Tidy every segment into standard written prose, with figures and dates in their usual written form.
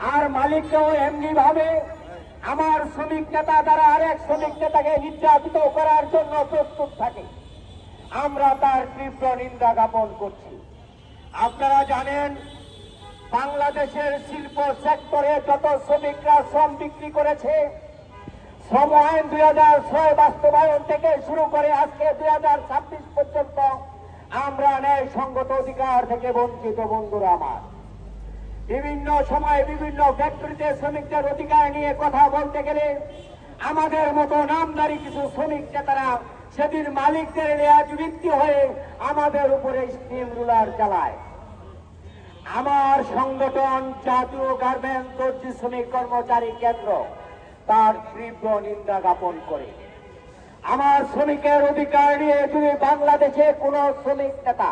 আর মালিককেও এমনি ভাবে আমার শ্রমিক নেতা দ্বারা আরেক শ্রমিক নেতাকে নির্যাতিত করার জন্য প্রস্তুত থাকে। আমরা তার তীব্র নিন্দা জ্ঞাপন করছি। আপনারা জানেন, বাংলাদেশের শিল্প সেক্টরে যত শ্রমিকরা শ্রম বিক্রি করেছে, শ্রম আইন 2006 বাস্তবায়ন থেকে শুরু করে আজকে 2026 পর্যন্ত আমরা ন্যায় সঙ্গত অধিকার থেকে বঞ্চিত। বন্ধুরা আমার, বিভিন্ন সময় বিভিন্ন ফ্যাক্টরিতে শ্রমিকদের অধিকার নিয়ে কথা বলতে গেলে আমাদের মতো নামদারি কিছু শ্রমিক নেতারা সেদিন মালিকদের ন্যায়ভিত্তি হয়ে আমাদের উপরে স্টিম রুলার চালায়। আমার সংগঠন জাতীয় গার্মেন্টস দর্জি শ্রমিক কর্মচারী কেন্দ্র তার তীব্র নিন্দা জ্ঞাপন করে। আমার শ্রমিকের অধিকার নিয়ে যদি বাংলাদেশে কোন শ্রমিক নেতা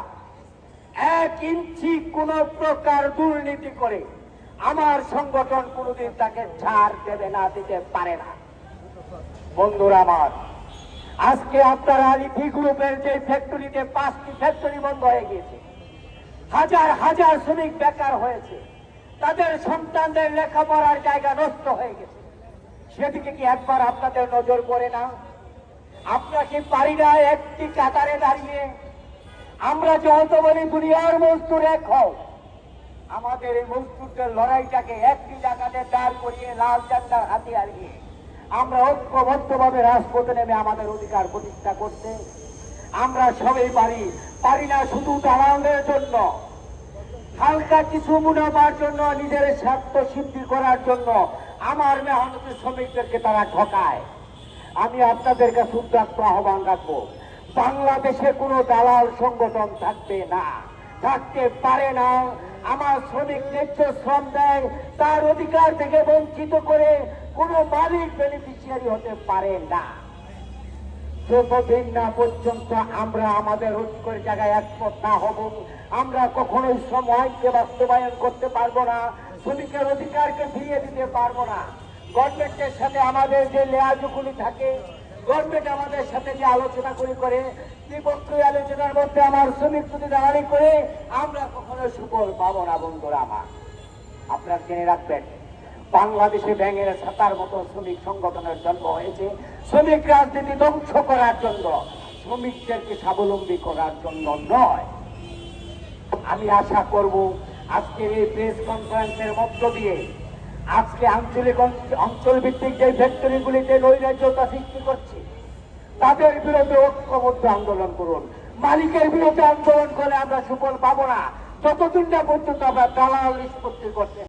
1 ইঞ্চি কোন প্রকার দুর্নীতি করে, আমার সংগঠন কোনদিন তাকে ছাড় দেবে না, দিতে পারে না। বন্ধুরা আমার, আজকে আপনারা আলিফি গ্রুপের যে ফ্যাক্টরিতে 5টি ফ্যাক্টরি বন্ধ হয়ে গিয়েছে, হাজার হাজার শ্রমিক বেকার হয়েছে, তাদের সন্তানদের লেখাপড়ার জায়গা নষ্ট হয়ে গেছে, সেদিকে কি একবার আপনাদের নজর পড়ে না? আমরা কি পারি না একটি কাতারে দাঁড়িয়ে আমরা যত বলি দুনিয়ার মজদুর এক হও, আমাদের এই মজদুরদের লড়াইটাকে একটি জায়গাতে দাঁড় করিয়ে লাল ঝান্ডার হাতিয়ার নিয়ে আমরা ঐক্যবদ্ধভাবে রাজপথে নেমে আমাদের অধিকার প্রতিষ্ঠা করতে? আমরা সবাই পারি না শুধু দালালদের জন্য, হালকা কিছু মুনাফার জন্য, নিজের স্বার্থ সিদ্ধি করার জন্য আমার মেহনতি শ্রমিকদেরকে তারা ঠকায়। আমি আপনাদের কাছে উদ্যোক্ত আহ্বান রাখবো, বাংলাদেশে কোনো দালাল সংগঠন থাকবে না, থাকতে পারে না। আমার শ্রমিক ন্যায্য শ্রম দেয়, তার অধিকার থেকে বঞ্চিত করে কোনো মালিক বেনিফিশিয়ারি হতে পারে না। যতদিন না পর্যন্ত আমরা আমাদের ঐক্যের জায়গায় একমত না হব, আমরা কখনোই শ্রম আইনকে বাস্তবায়ন করতে পারবো না, শ্রমিকের অধিকারকে ফিরিয়ে দিতে পারবো না। গভর্নমেন্টের সাথে আমাদের যে লেয়াজগুলি থাকে, গভর্নমেন্ট আমাদের সাথে যে আলোচনা করে ত্রিপক্ষীয় আলোচনার মধ্যে আমার শ্রমিক যদি দাঁড়ানি করে, আমরা কখনো সুফল পাবো না। বন্ধুরা আমার, আপনারা জেনে রাখবেন, বাংলাদেশে ব্যাঙের ছাতার মতো শ্রমিক সংগঠনের জন্ম হয়েছে শ্রমিক রাজনীতি ধ্বংস করার জন্য, শ্রমিকদেরকে স্বাবলম্বী করার জন্য নয়। আমি আশা করব আজকের এই প্রেস কনফারেন্সের মধ্য দিয়ে আজকে অঞ্চল ভিত্তিক যে ফ্যাক্টরিগুলিতে নৈরাজ্যতা সৃষ্টি করছে তাদের বিরুদ্ধে ঐক্যবদ্ধ আন্দোলন করুন। মালিকের বিরুদ্ধে আন্দোলন করে আমরা সুফল পাবো না যতদিন না পর্যন্ত আমরা দালাল নিষ্পত্তি করতে